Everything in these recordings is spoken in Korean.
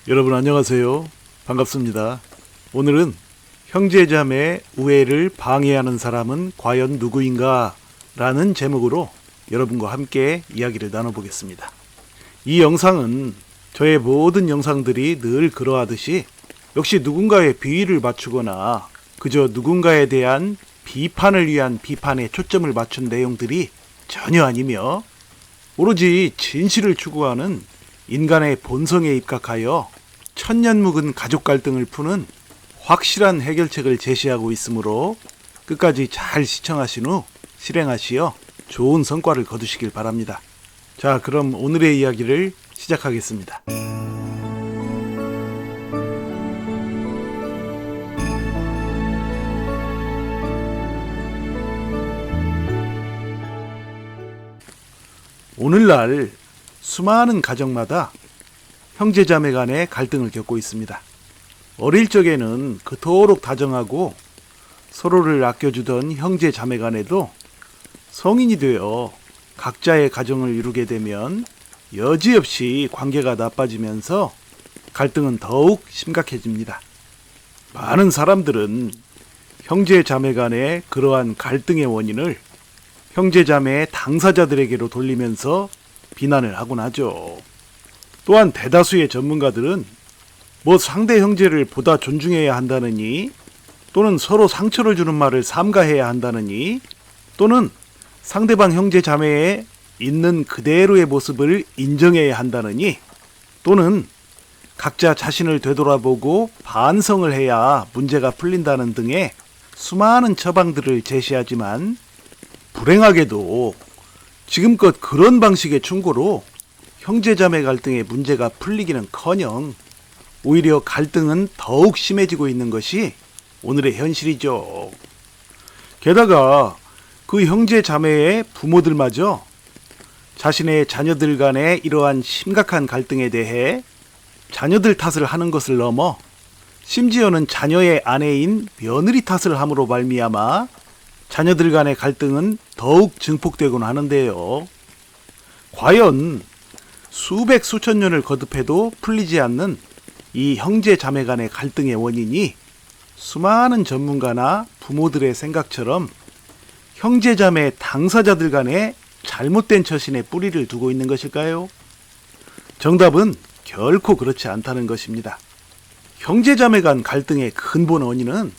여러분 안녕하세요. 반갑습니다. 오늘은 형제자매 우애를 방해하는 사람은 과연 누구인가? 라는 제목으로 여러분과 함께 이야기를 나눠보겠습니다. 이 영상은 저의 모든 영상들이 늘 그러하듯이 역시 누군가의 비위를 맞추거나 그저 누군가에 대한 비판을 위한 비판에 초점을 맞춘 내용들이 전혀 아니며 오로지 진실을 추구하는 인간의 본성에 입각하여 천년 묵은 가족 갈등을 푸는 확실한 해결책을 제시하고 있으므로 끝까지 잘 시청하신 후 실행하시어 좋은 성과를 거두시길 바랍니다. 자, 그럼 오늘의 이야기를 시작하겠습니다. 오늘날 수많은 가정마다 형제자매 간의 갈등을 겪고 있습니다. 어릴 적에는 그토록 다정하고 서로를 아껴주던 형제자매 간에도 성인이 되어 각자의 가정을 이루게 되면 여지없이 관계가 나빠지면서 갈등은 더욱 심각해집니다. 많은 사람들은 형제자매 간의 그러한 갈등의 원인을 형제자매의 당사자들에게로 돌리면서 비난을 하곤 하죠. 또한 대다수의 전문가들은 상대 형제를 보다 존중해야 한다느니, 또는 서로 상처를 주는 말을 삼가해야 한다느니, 또는 상대방 형제자매에 있는 그대로의 모습을 인정해야 한다느니, 또는 각자 자신을 되돌아보고 반성을 해야 문제가 풀린다는 등의 수많은 처방들을 제시하지만 불행하게도 지금껏 그런 방식의 충고로 형제자매 갈등의 문제가 풀리기는커녕 오히려 갈등은 더욱 심해지고 있는 것이 오늘의 현실이죠. 게다가 그 형제자매의 부모들마저 자신의 자녀들 간의 이러한 심각한 갈등에 대해 자녀들 탓을 하는 것을 넘어 심지어는 자녀의 아내인 며느리 탓을 함으로 말미암아 자녀들 간의 갈등은 더욱 증폭되곤 하는데요. 과연 수백 수천 년을 거듭해도 풀리지 않는 이 형제 자매 간의 갈등의 원인이 수많은 전문가나 부모들의 생각처럼 형제 자매 당사자들 간의 잘못된 처신에 뿌리를 두고 있는 것일까요? 정답은 결코 그렇지 않다는 것입니다. 형제 자매 간 갈등의 근본 원인은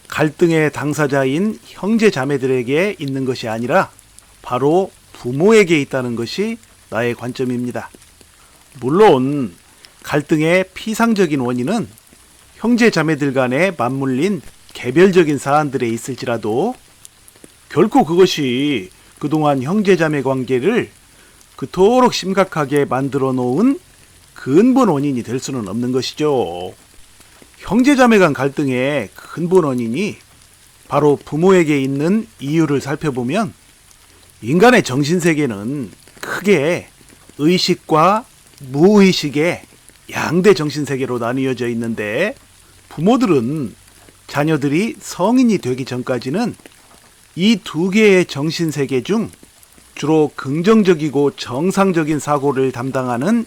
갈등의 당사자인 형제 자매들에게 있는 것이 아니라 바로 부모에게 있다는 것이 나의 관점입니다. 물론 갈등의 피상적인 원인은 형제 자매들 간에 맞물린 개별적인 사안들에 있을지라도 결코 그것이 그동안 형제 자매 관계를 그토록 심각하게 만들어 놓은 근본 원인이 될 수는 없는 것이죠. 형제자매 간 갈등의 근본 원인이 바로 부모에게 있는 이유를 살펴보면 인간의 정신세계는 크게 의식과 무의식의 양대 정신세계로 나뉘어져 있는데 부모들은 자녀들이 성인이 되기 전까지는 이 두 개의 정신세계 중 주로 긍정적이고 정상적인 사고를 담당하는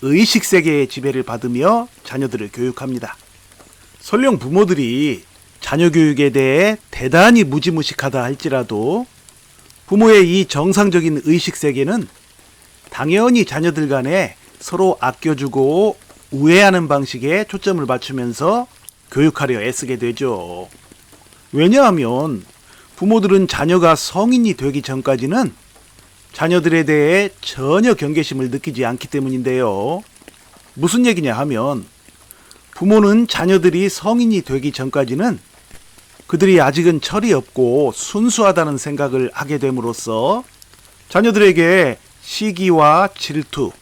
의식세계의 지배를 받으며 자녀들을 교육합니다. 설령 부모들이 자녀 교육에 대해 대단히 무지무식하다 할지라도 부모의 이 정상적인 의식세계는 당연히 자녀들 간에 서로 아껴주고 우애하는 방식에 초점을 맞추면서 교육하려 애쓰게 되죠. 왜냐하면 부모들은 자녀가 성인이 되기 전까지는 자녀들에 대해 전혀 경계심을 느끼지 않기 때문인데요. 무슨 얘기냐 하면 부모는 자녀들이 성인이 되기 전까지는 그들이 아직은 철이 없고 순수하다는 생각을 하게 됨으로써 자녀들에게 시기와 질투,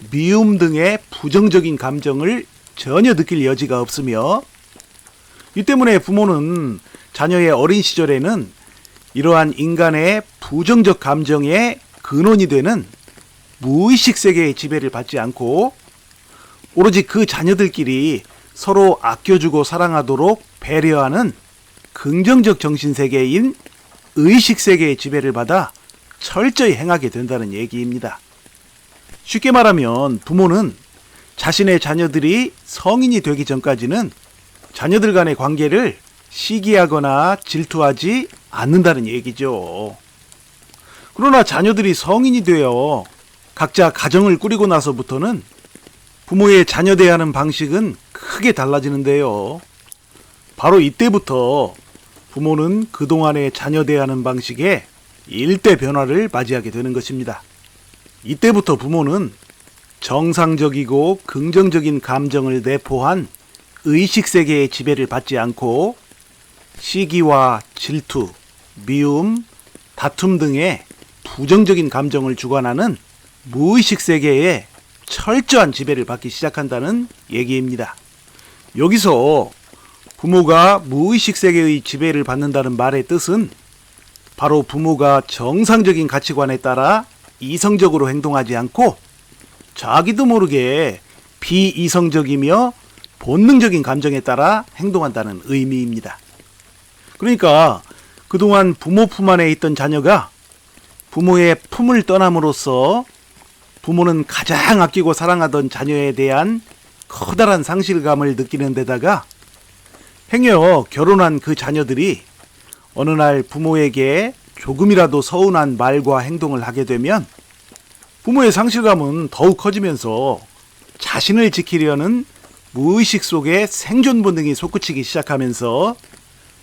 미움 등의 부정적인 감정을 전혀 느낄 여지가 없으며 이 때문에 부모는 자녀의 어린 시절에는 이러한 인간의 부정적 감정의 근원이 되는 무의식 세계의 지배를 받지 않고 오로지 그 자녀들끼리 서로 아껴주고 사랑하도록 배려하는 긍정적 정신세계인 의식세계의 지배를 받아 철저히 행하게 된다는 얘기입니다. 쉽게 말하면 부모는 자신의 자녀들이 성인이 되기 전까지는 자녀들 간의 관계를 시기하거나 질투하지 않는다는 얘기죠. 그러나 자녀들이 성인이 되어 각자 가정을 꾸리고 나서부터는 부모의 자녀 대하는 방식은 크게 달라지는데요. 바로 이때부터 부모는 그동안의 자녀 대하는 방식에 일대 변화를 맞이하게 되는 것입니다. 이때부터 부모는 정상적이고 긍정적인 감정을 내포한 의식세계의 지배를 받지 않고 시기와 질투, 미움, 다툼 등의 부정적인 감정을 주관하는 무의식세계에 철저한 지배를 받기 시작한다는 얘기입니다. 여기서 부모가 무의식세계의 지배를 받는다는 말의 뜻은 바로 부모가 정상적인 가치관에 따라 이성적으로 행동하지 않고 자기도 모르게 비이성적이며 본능적인 감정에 따라 행동한다는 의미입니다. 그러니까 그동안 부모 품 안에 있던 자녀가 부모의 품을 떠남으로써 부모는 가장 아끼고 사랑하던 자녀에 대한 커다란 상실감을 느끼는 데다가 행여 결혼한 그 자녀들이 어느 날 부모에게 조금이라도 서운한 말과 행동을 하게 되면 부모의 상실감은 더욱 커지면서 자신을 지키려는 무의식 속에 생존 본능이 솟구치기 시작하면서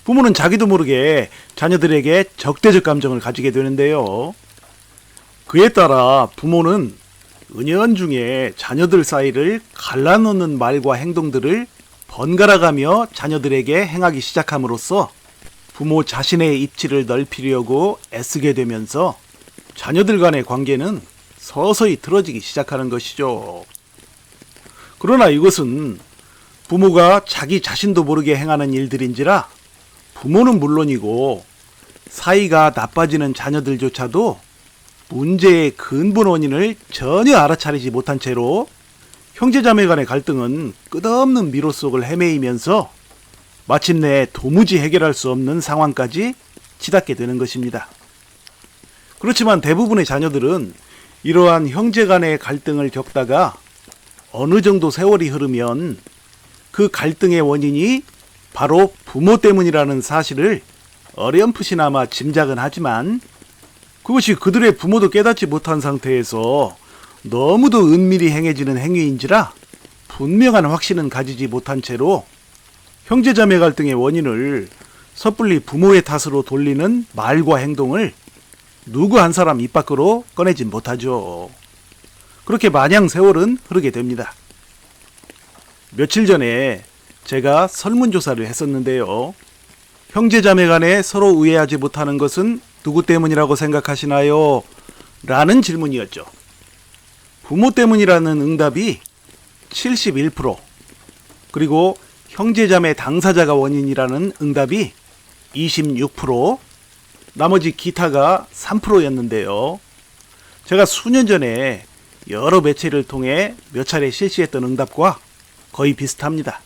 부모는 자기도 모르게 자녀들에게 적대적 감정을 가지게 되는데요. 그에 따라 부모는 은연중에 자녀들 사이를 갈라놓는 말과 행동들을 번갈아가며 자녀들에게 행하기 시작함으로써 부모 자신의 입지를 넓히려고 애쓰게 되면서 자녀들 간의 관계는 서서히 틀어지기 시작하는 것이죠. 그러나 이것은 부모가 자기 자신도 모르게 행하는 일들인지라 부모는 물론이고 사이가 나빠지는 자녀들조차도 문제의 근본 원인을 전혀 알아차리지 못한 채로 형제자매 간의 갈등은 끝없는 미로 속을 헤매이면서 마침내 도무지 해결할 수 없는 상황까지 치닫게 되는 것입니다. 그렇지만 대부분의 자녀들은 이러한 형제 간의 갈등을 겪다가 어느 정도 세월이 흐르면 그 갈등의 원인이 바로 부모 때문이라는 사실을 어렴풋이나마 짐작은 하지만 그것이 그들의 부모도 깨닫지 못한 상태에서 너무도 은밀히 행해지는 행위인지라 분명한 확신은 가지지 못한 채로 형제자매 갈등의 원인을 섣불리 부모의 탓으로 돌리는 말과 행동을 누구 한 사람 입 밖으로 꺼내진 못하죠. 그렇게 마냥 세월은 흐르게 됩니다. 며칠 전에 제가 설문조사를 했었는데요. 형제자매 간에 서로 우애하지 못하는 것은 누구 때문이라고 생각하시나요? 라는 질문이었죠. 부모 때문이라는 응답이 71%, 그리고 형제자매 당사자가 원인이라는 응답이 26%, 나머지 기타가 3%였는데요. 제가 수년 전에 여러 매체를 통해 몇 차례 실시했던 응답과 거의 비슷합니다.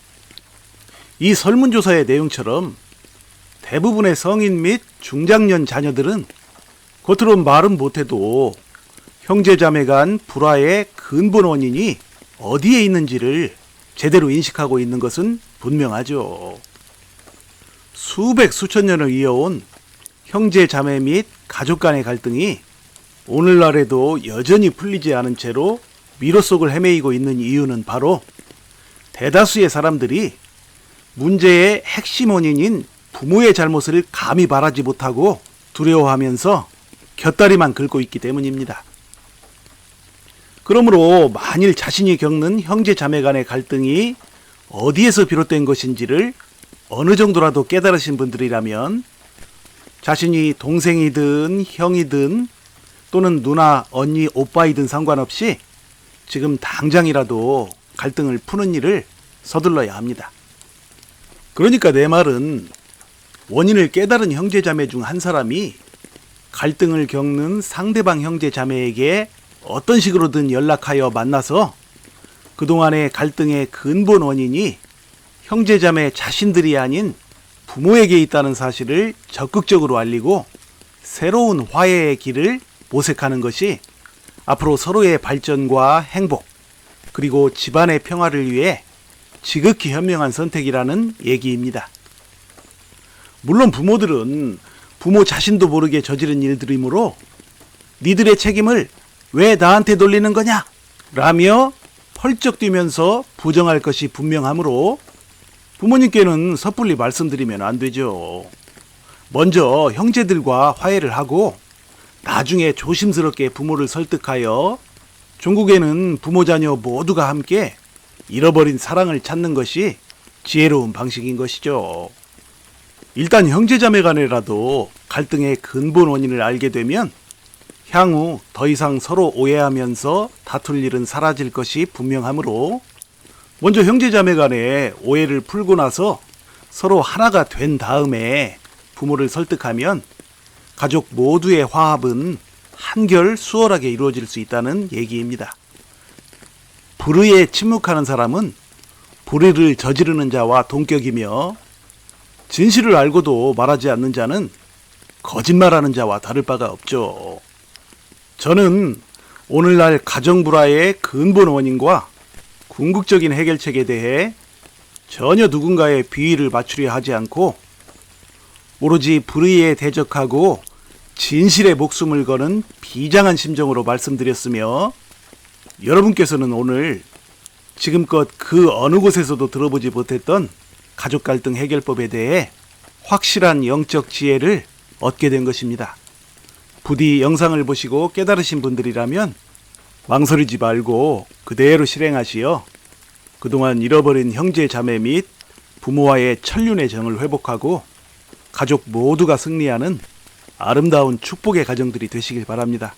이 설문조사의 내용처럼 대부분의 성인 및 중장년 자녀들은 겉으로 말은 못해도 형제자매 간 불화의 근본 원인이 어디에 있는지를 제대로 인식하고 있는 것은 분명하죠. 수백 수천 년을 이어온 형제자매 및 가족 간의 갈등이 오늘날에도 여전히 풀리지 않은 채로 미로 속을 헤매이고 있는 이유는 바로 대다수의 사람들이 문제의 핵심 원인인 부모의 잘못을 감히 말하지 못하고 두려워하면서 곁다리만 긁고 있기 때문입니다. 그러므로 만일 자신이 겪는 형제 자매 간의 갈등이 어디에서 비롯된 것인지를 어느 정도라도 깨달으신 분들이라면 자신이 동생이든 형이든 또는 누나, 언니, 오빠이든 상관없이 지금 당장이라도 갈등을 푸는 일을 서둘러야 합니다. 그러니까 내 말은 원인을 깨달은 형제자매 중 한 사람이 갈등을 겪는 상대방 형제자매에게 어떤 식으로든 연락하여 만나서 그동안의 갈등의 근본 원인이 형제자매 자신들이 아닌 부모에게 있다는 사실을 적극적으로 알리고 새로운 화해의 길을 모색하는 것이 앞으로 서로의 발전과 행복, 그리고 집안의 평화를 위해 지극히 현명한 선택이라는 얘기입니다. 물론 부모들은 부모 자신도 모르게 저지른 일들이므로 니들의 책임을 왜 나한테 돌리는 거냐? 라며 펄쩍 뛰면서 부정할 것이 분명하므로 부모님께는 섣불리 말씀드리면 안 되죠. 먼저 형제들과 화해를 하고 나중에 조심스럽게 부모를 설득하여 종국에는 부모 자녀 모두가 함께 잃어버린 사랑을 찾는 것이 지혜로운 방식인 것이죠. 일단 형제자매 간에라도 갈등의 근본 원인을 알게 되면 향후 더 이상 서로 오해하면서 다툴 일은 사라질 것이 분명하므로 먼저 형제자매 간에 오해를 풀고 나서 서로 하나가 된 다음에 부모를 설득하면 가족 모두의 화합은 한결 수월하게 이루어질 수 있다는 얘기입니다. 불의에 침묵하는 사람은 불의를 저지르는 자와 동격이며 진실을 알고도 말하지 않는 자는 거짓말하는 자와 다를 바가 없죠. 저는 오늘날 가정불화의 근본 원인과 궁극적인 해결책에 대해 전혀 누군가의 비위를 맞추려 하지 않고 오로지 불의에 대적하고 진실에 목숨을 거는 비장한 심정으로 말씀드렸으며 여러분께서는 오늘 지금껏 그 어느 곳에서도 들어보지 못했던 가족 갈등 해결법에 대해 확실한 영적 지혜를 얻게 된 것입니다. 부디 영상을 보시고 깨달으신 분들이라면 망설이지 말고 그대로 실행하시어 그동안 잃어버린 형제 자매 및 부모와의 천륜의 정을 회복하고 가족 모두가 승리하는 아름다운 축복의 가정들이 되시길 바랍니다.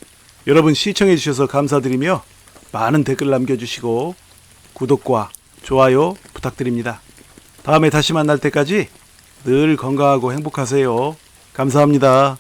여러분 시청해 주셔서 감사드리며 많은 댓글 남겨주시고 구독과 좋아요 부탁드립니다. 다음에 다시 만날 때까지 늘 건강하고 행복하세요. 감사합니다.